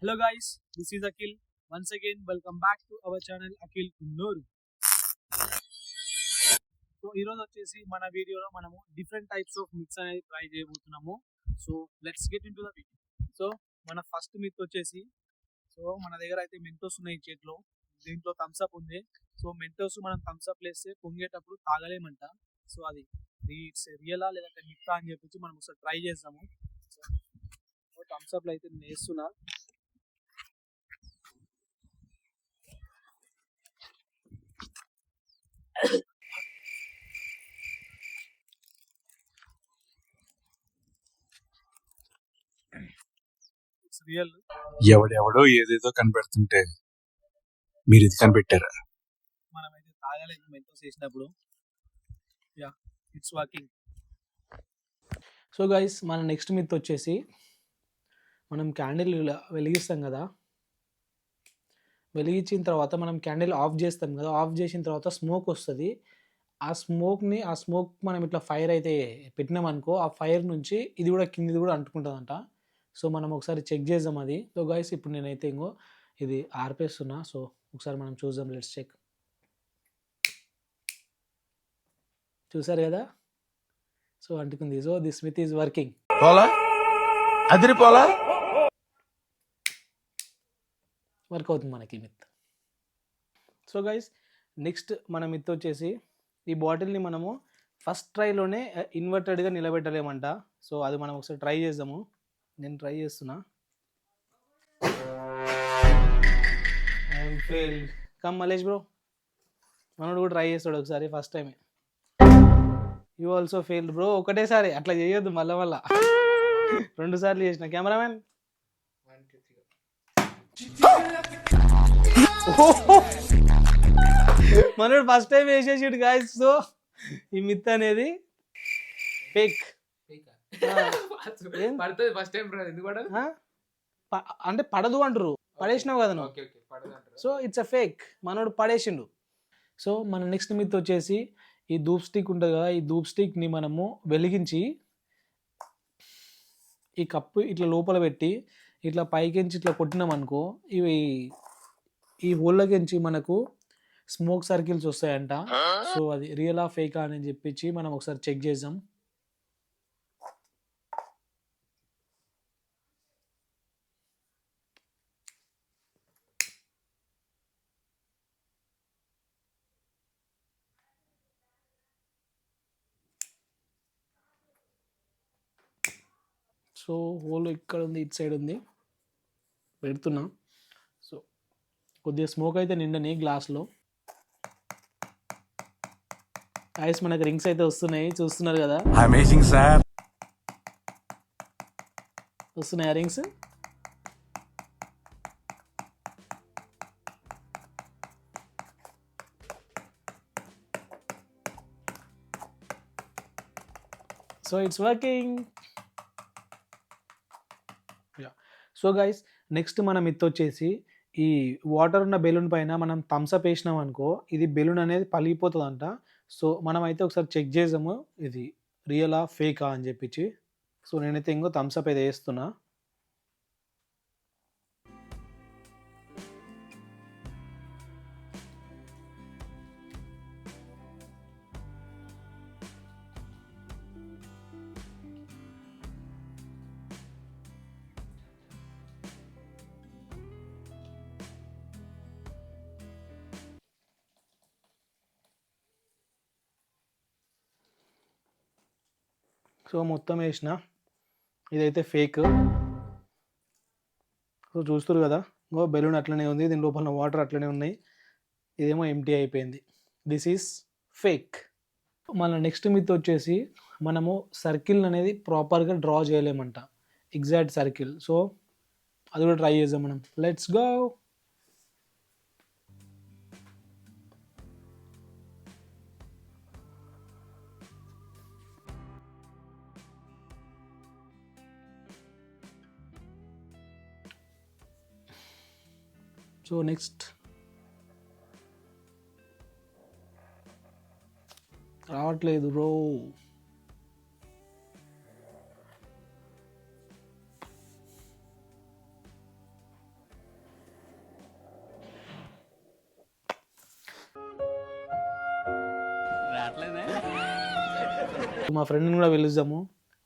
Hello guys, this is Akhil. Once again, welcome back to our channel Akhil Kunnoru. So ఈరోజు వచ్చేసి మన వీడియోలో మనము డిఫరెంట్ టైప్స్ ఆఫ్ మిక్స్ అనేది try చేయబోతున్నాము. So let's get in to the video. So మన first myth వచ్చేసి, so మన దగ్గర అయితే మెంతోస్ ఉన్నాయి చేతిలో, దీంట్లో థమ్స్ అప్ ఉంది. సో మెంతోస్ మనం థమ్స్ అప్ వేస్తే పొంగేటప్పుడు తాగలేమంట. సో అది ఇట్స్ రియలా లేదంటే మిత్తా అని చెప్పి మనం ఒకసారి ట్రై చేద్దాము. సో థమ్స్ అప్లో అయితే నేను వేస్తున్నా. రియల్ ఎవడెవడో ఏదేదో కనిపెడుతుంటే మీరు ఇది కనిపెట్టారా? మనమైతే తాగలేదు మెంతోస్ వేసినప్పుడు. Yeah, it's working. So guys, మన నెక్స్ట్ మిత్ వచ్చేసి, మనం క్యాండిల్ వెలిగిస్తాం కదా, వెలిగించిన తర్వాత మనం క్యాండిల్ ఆఫ్ చేస్తాం కదా, ఆఫ్ చేసిన తర్వాత స్మోక్ వస్తుంది. ఆ స్మోక్ మనం ఇట్లా ఫైర్ అయితే పెట్టినామనుకో, ఆ ఫైర్ నుంచి ఇది కూడా కిందిది కూడా అంటుకుంటుందంట. సో మనం ఒకసారి చెక్ చేద్దాం అది. సో గైస్, ఇప్పుడు నేనైతే ఇది ఆర్పేస్తున్నా. సో ఒకసారి మనం చూద్దాం, లెట్స్ చెక్. చూసారు కదా, సో అంటుకుంది. So this myth is working. Work అవుతుంది మనకి మిత్. సో గైస్, నెక్స్ట్ మన మిత్ వచ్చేసి, ఈ బాటిల్ని మనము ఫస్ట్ ట్రైలోనే ఇన్వర్టెడ్గా నిలబెట్టలేమంట. సో అది మనం ఒకసారి ట్రై చేద్దాము. నేను ట్రై చేస్తున్నా. I'm failed. Come Malesh bro, మనోడు కూడా ట్రై చేస్తాడు ఒకసారి, ఫస్ట్ టైమే. You also failed bro. ఒకటేసారి అట్లా చేయొద్దు, మళ్ళా 2 సార్లు చేసిన. కెమెరామెన్, మనోడు ఫస్ట్ టైం వేసేసాడు గాయస్. సో ఈ మిత్ అనేది ఫేక్. అంటే పడదు అంటారు, పడేసినావు కదా నువ్వు. సో ఇట్స్ అ ఫేక్, మనోడు పడేసిండు. సో మన నెక్స్ట్ మిత్ వచ్చేసి, ఈ ధూప్ స్టిక్ ఉంటుంది కదా, ఈ ధూప్ స్టిక్ని మనము వెలిగించి ఈ కప్పు ఇట్లా లోపల పెట్టి ఇట్లా పైకించి ఇట్లా కొట్టినాం అనుకో, ఈ హోల్లోకించి మనకు స్మోక్ సర్కిల్స్ వస్తాయంట. సో అది రియలా ఫేకా అని చెప్పించి మనం ఒకసారి చెక్ చేద్దాం. సో హోల్ ఇక్కడ ఉంది, ఇటు సైడ్ ఉంది, పెడుతున్నా. సో కొద్దిగా స్మోక్ అయితే నిండని గ్లాస్లో. ఐస్ మనకు రింగ్స్ అయితే వస్తున్నాయి, చూస్తున్నారు కదా. Amazing sir. వస్తున్నాయి rings. So it's working. So guys, next మన మిత్ వచ్చేసి, ఈ వాటర్ ఉన్న బెలూన్ పైన మనం థమ్స్అప్ వేసినాం అనుకో, ఇది బెలూన్ అనేది పలిగిపోతుందంట. సో మనం అయితే ఒకసారి చెక్ చేసాము, ఇది రియలా ఫేకా అని చెప్పించి. సో నేనైతే థమ్స్అప్ అయితే వేస్తున్నా. సో మొత్తం వేసిన, ఇదైతే ఫేక్. సో చూస్తారు కదా, బెలూన్ అట్లనే ఉంది, దీని లోపల వాటర్ అట్లనే ఉన్నాయి, ఇదేమో ఎంటీ అయిపోయింది. This is fake. మన నెక్స్ట్ మిత్ వచ్చేసి, మనము సర్కిల్ అనేది ప్రాపర్గా డ్రా చేయలేమంట, ఎగ్జాక్ట్ సర్కిల్. సో అది కూడా ట్రై చేద్దాం మనం. Let's go. సో నెక్స్ట్ రావట్లేదు బ్రో. మా ఫ్రెండ్ని కూడా పిలుద్దాము,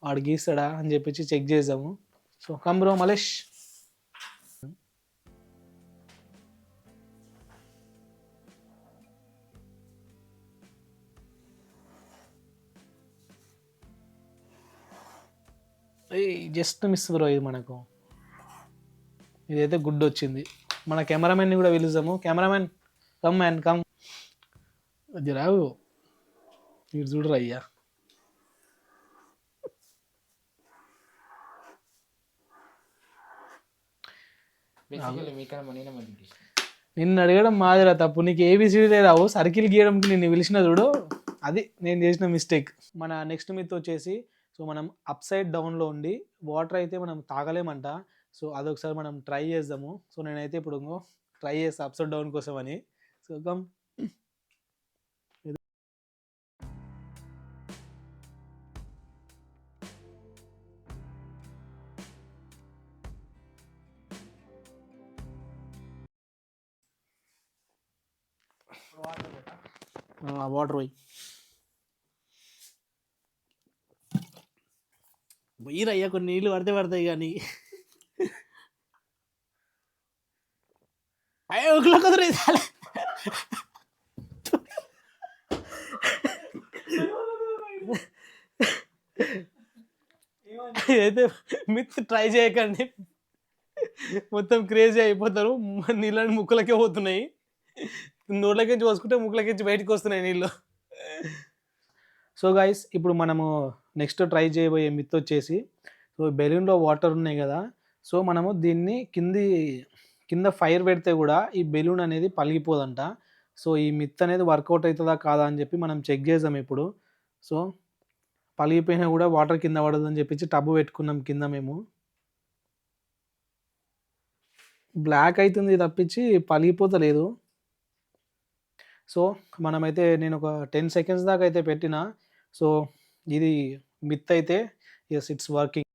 వాడు గీస్తాడా అని చెప్పేసి చెక్ చేద్దాము. So come bro Malesh. Just miss bro ఇది మనకు. ఇదైతే గుడ్ వచ్చింది. మన కెమెరామెన్ని కూడా పిలుద్దాము. Cameraman come man come. అది రావు మీరు చూడరు అయ్యా. నిన్ను అడగడం మాదిరా తప్పు. నీకు ఏబిసిడీ రావు, సర్కిల్ గీయడంకి నిన్ను పిలిచిన చూడు, అది నేను చేసిన మిస్టేక్. మన నెక్స్ట్ మిత్ వచ్చేసి, సో మనం అప్ సైడ్ డౌన్లో ఉండి వాటర్ అయితే మనం తాగలేమంట. సో అదొకసారి మనం ట్రై చేద్దాము. సో నేనైతే ఇప్పుడు ట్రై చేస్తాను అప్ సైడ్ డౌన్ కోసం అని. So come. వాటర్ పోయి పోయిరయ్యా, కొన్ని నీళ్ళు పడితే పడతాయి కానీ ఒకలో కుదిరే అయితే మిత్ ట్రై చేయకండి, మొత్తం క్రేజీ అయిపోతారు. నీళ్ళని ముక్కులకే పోతున్నాయి, నోట్లకించి పోసుకుంటే ముక్కులకించి బయటకు వస్తున్నాయి నీళ్ళు. సో గైస్, ఇప్పుడు మనము నెక్స్ట్ ట్రై చేయబోయే మిత్ వచ్చేసి, సో బెలూన్లో వాటర్ ఉన్నాయి కదా, సో మనము దీన్ని కింద ఫైర్ పెడితే కూడా ఈ బెలూన్ అనేది పలిగిపోదంట. సో ఈ మిత్ అనేది వర్కౌట్ అవుతుందా కాదా అని చెప్పి మనం చెక్ చేద్దాం ఇప్పుడు. సో పలిగిపోయినా కూడా వాటర్ కింద పడదని చెప్పి టబ్బు పెట్టుకున్నాం కింద మేము. బ్లాక్ అవుతుంది తప్పించి పలిగిపోతలేదు. సో మనమైతే నేను ఒక 10 seconds దాకా అయితే పెట్టిన. సో ఇది మిత్ అయితే ఎస్, ఇట్స్ వర్కింగ్.